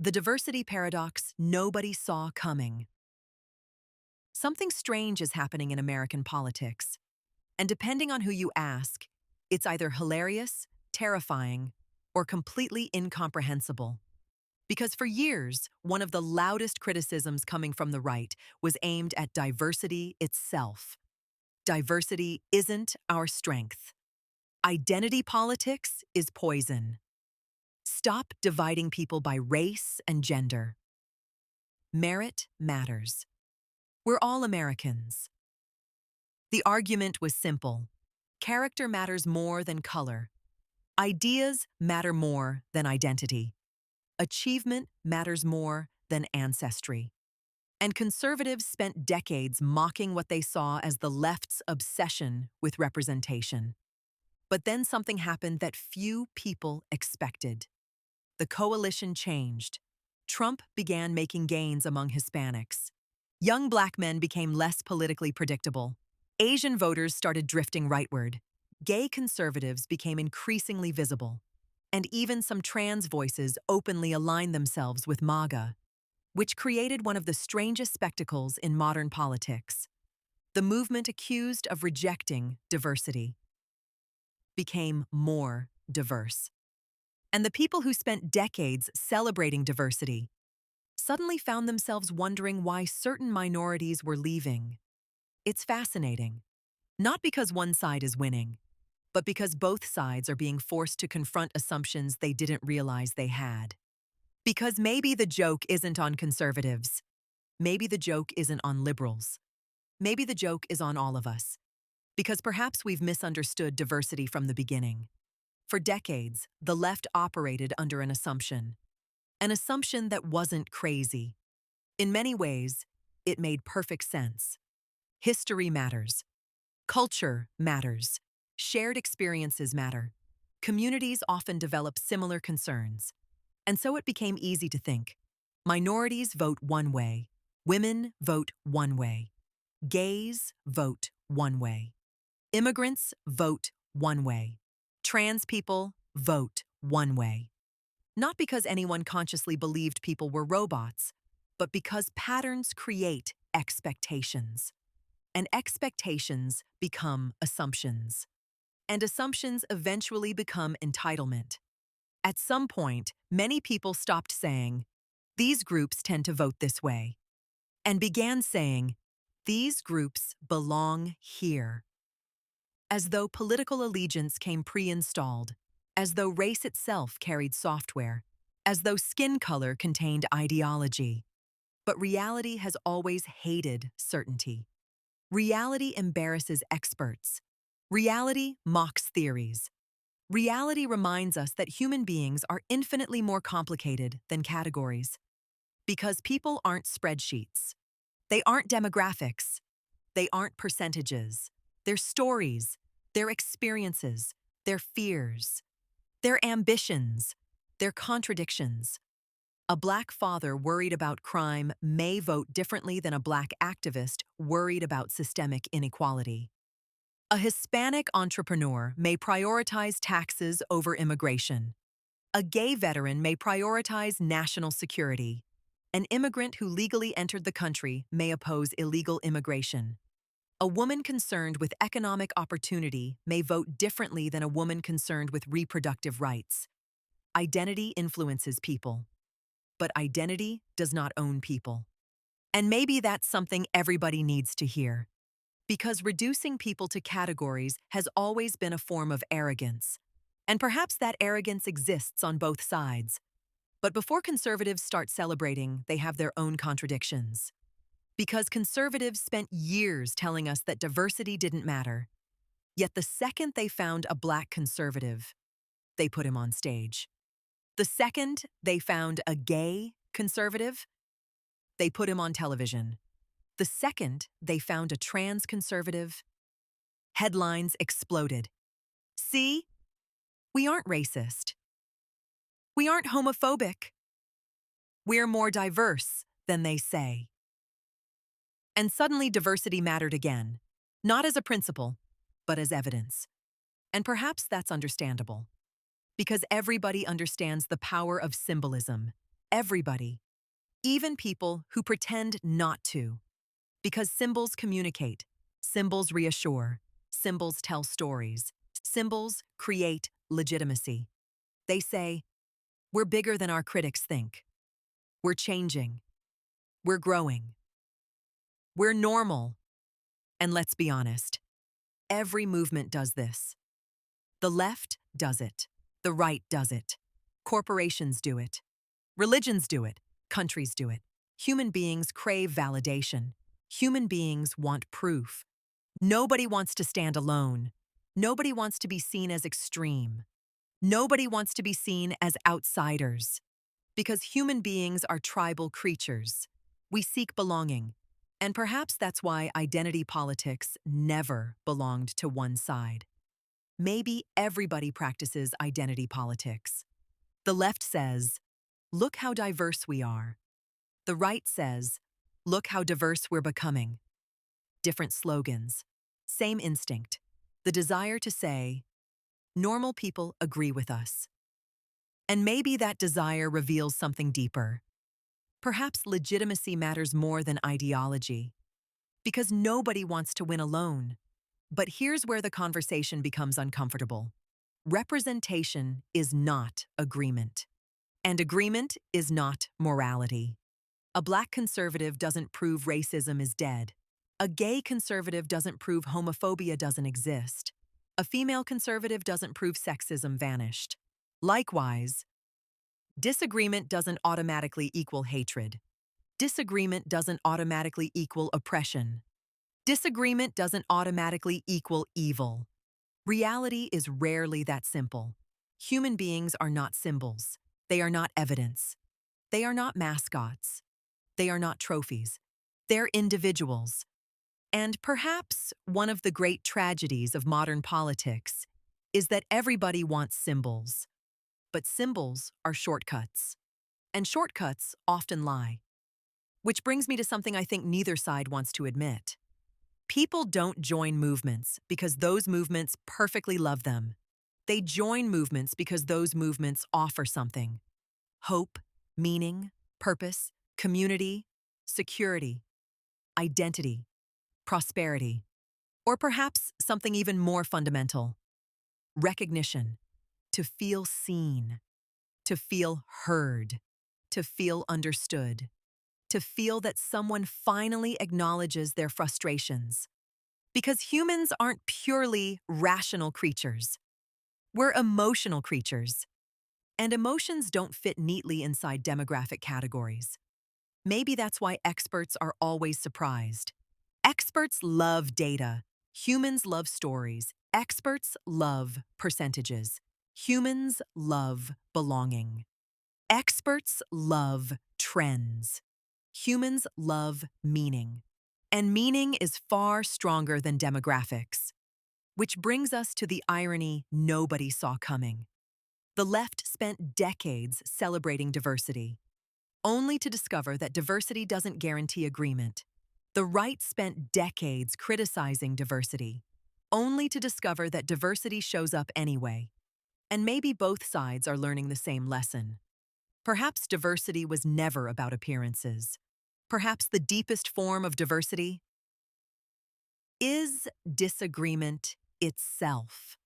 The diversity paradox nobody saw coming. Something strange is happening in American politics. And depending on who you ask, it's either hilarious, terrifying, or completely incomprehensible. Because for years, one of the loudest criticisms coming from the right was aimed at diversity itself. Diversity isn't our strength. Identity politics is poison. Stop dividing people by race and gender. Merit matters. We're all Americans. The argument was simple. Character matters more than color. Ideas matter more than identity. Achievement matters more than ancestry. And conservatives spent decades mocking what they saw as the left's obsession with representation. But then something happened that few people expected. The coalition changed. Trump began making gains among Hispanics. Young black men became less politically predictable. Asian voters started drifting rightward. Gay conservatives became increasingly visible. And even some trans voices openly aligned themselves with MAGA, which created one of the strangest spectacles in modern politics. The movement accused of rejecting diversity became more diverse. And the people who spent decades celebrating diversity suddenly found themselves wondering why certain minorities were leaving. It's fascinating. Not because one side is winning, but because both sides are being forced to confront assumptions they didn't realize they had. Because maybe the joke isn't on conservatives. Maybe the joke isn't on liberals. Maybe the joke is on all of us. Because perhaps we've misunderstood diversity from the beginning. For decades, the left operated under an assumption that wasn't crazy. In many ways, it made perfect sense. History matters. Culture matters. Shared experiences matter. Communities often develop similar concerns. And so it became easy to think. Minorities vote one way. Women vote one way. Gays vote one way. Immigrants vote one way. Trans people vote one way. Not because anyone consciously believed people were robots, but because patterns create expectations. And expectations become assumptions. And assumptions eventually become entitlement. At some point, many people stopped saying, "These groups tend to vote this way," and began saying, "These groups belong here." As though political allegiance came pre-installed, as though race itself carried software, as though skin color contained ideology. But reality has always hated certainty. Reality embarrasses experts. Reality mocks theories. Reality reminds us that human beings are infinitely more complicated than categories. Because people aren't spreadsheets. They aren't demographics. They aren't percentages. They're stories, their experiences, their fears, their ambitions, their contradictions. A black father worried about crime may vote differently than a black activist worried about systemic inequality. A Hispanic entrepreneur may prioritize taxes over immigration. A gay veteran may prioritize national security. An immigrant who legally entered the country may oppose illegal immigration. A woman concerned with economic opportunity may vote differently than a woman concerned with reproductive rights. Identity influences people. But identity does not own people. And maybe that's something everybody needs to hear. Because reducing people to categories has always been a form of arrogance. And perhaps that arrogance exists on both sides. But before conservatives start celebrating, they have their own contradictions. Because conservatives spent years telling us that diversity didn't matter. Yet the second they found a black conservative, they put him on stage. The second they found a gay conservative, they put him on television. The second they found a trans conservative, headlines exploded. See, we aren't racist. We aren't homophobic. We're more diverse than they say. And suddenly diversity mattered again, not as a principle, but as evidence. And perhaps that's understandable. Because everybody understands the power of symbolism. everybody, even people who pretend not to. Because symbols communicate, symbols reassure, symbols tell stories, symbols create legitimacy. They say, we're bigger than our critics think. We're changing. We're growing. We're normal. And let's be honest, every movement does this. The left does it. The right does it. Corporations do it. Religions do it. Countries do it. Human beings crave validation. Human beings want proof. Nobody wants to stand alone. Nobody wants to be seen as extreme. Nobody wants to be seen as outsiders. Because human beings are tribal creatures. We seek belonging. And perhaps that's why identity politics never belonged to one side. Maybe everybody practices identity politics. The left says, look how diverse we are. The right says, look how diverse we're becoming. Different slogans, same instinct, the desire to say, normal people agree with us. And maybe that desire reveals something deeper. Perhaps legitimacy matters more than ideology, because nobody wants to win alone. But here's where the conversation becomes uncomfortable. Representation is not agreement. And agreement is not morality. A Black conservative doesn't prove racism is dead. A gay conservative doesn't prove homophobia doesn't exist. A female conservative doesn't prove sexism vanished. Likewise, disagreement doesn't automatically equal hatred. Disagreement doesn't automatically equal oppression. Disagreement doesn't automatically equal evil. Reality is rarely that simple. Human beings are not symbols. They are not evidence. They are not mascots. They are not trophies. They're individuals. And perhaps one of the great tragedies of modern politics is that everybody wants symbols. But symbols are shortcuts. And shortcuts often lie. Which brings me to something I think neither side wants to admit. People don't join movements because those movements perfectly love them. They join movements because those movements offer something. Hope, meaning, purpose, community, security, identity, prosperity, or perhaps something even more fundamental. Recognition, to feel seen, to feel heard, to feel understood, to feel that someone finally acknowledges their frustrations. Because humans aren't purely rational creatures. We're emotional creatures. And emotions don't fit neatly inside demographic categories. Maybe that's why experts are always surprised. Experts love data. Humans love stories. Experts love percentages. Humans love belonging. Experts love trends. Humans love meaning. And meaning is far stronger than demographics. Which brings us to the irony nobody saw coming. The left spent decades celebrating diversity, only to discover that diversity doesn't guarantee agreement. The right spent decades criticizing diversity, only to discover that diversity shows up anyway. And maybe both sides are learning the same lesson. Perhaps diversity was never about appearances. Perhaps the deepest form of diversity is disagreement itself.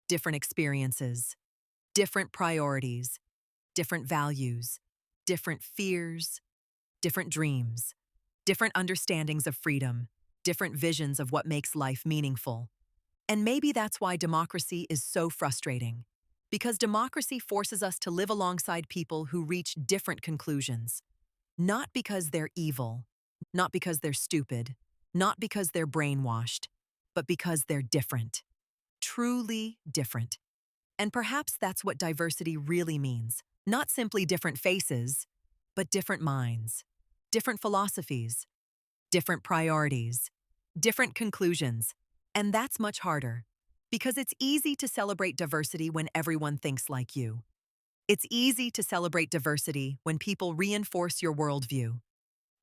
Different experiences, different priorities, different values, different fears, different dreams, different understandings of freedom, different visions of what makes life meaningful. And maybe that's why democracy is so frustrating. Because democracy forces us to live alongside people who reach different conclusions. Not because they're evil, not because they're stupid, not because they're brainwashed, but because they're different. Truly different. And perhaps that's what diversity really means. Not simply different faces, but different minds, different philosophies, different priorities, different conclusions. And that's much harder, because it's easy to celebrate diversity when everyone thinks like you. It's easy to celebrate diversity when people reinforce your worldview.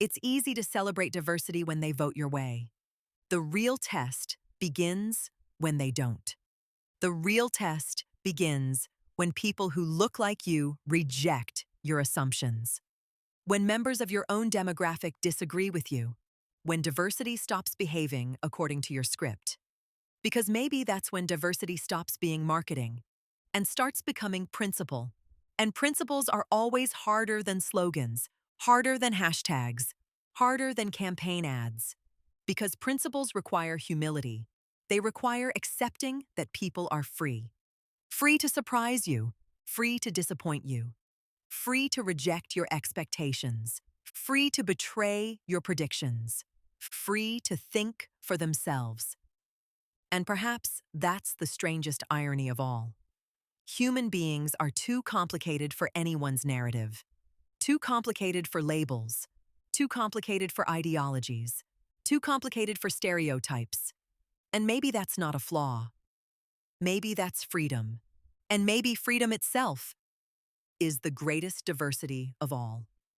It's easy to celebrate diversity when they vote your way. The real test begins when they don't. The real test begins when people who look like you reject your assumptions. When members of your own demographic disagree with you, when diversity stops behaving according to your script. Because maybe that's when diversity stops being marketing and starts becoming principle. And principles are always harder than slogans, harder than hashtags, harder than campaign ads. Because principles require humility. They require accepting that people are free. Free to surprise you, free to disappoint you, free to reject your expectations, free to betray your predictions, free to think for themselves. And perhaps that's the strangest irony of all. Human beings are too complicated for anyone's narrative, too complicated for labels, too complicated for ideologies, too complicated for stereotypes. And maybe that's not a flaw. Maybe that's freedom. And maybe freedom itself is the greatest diversity of all.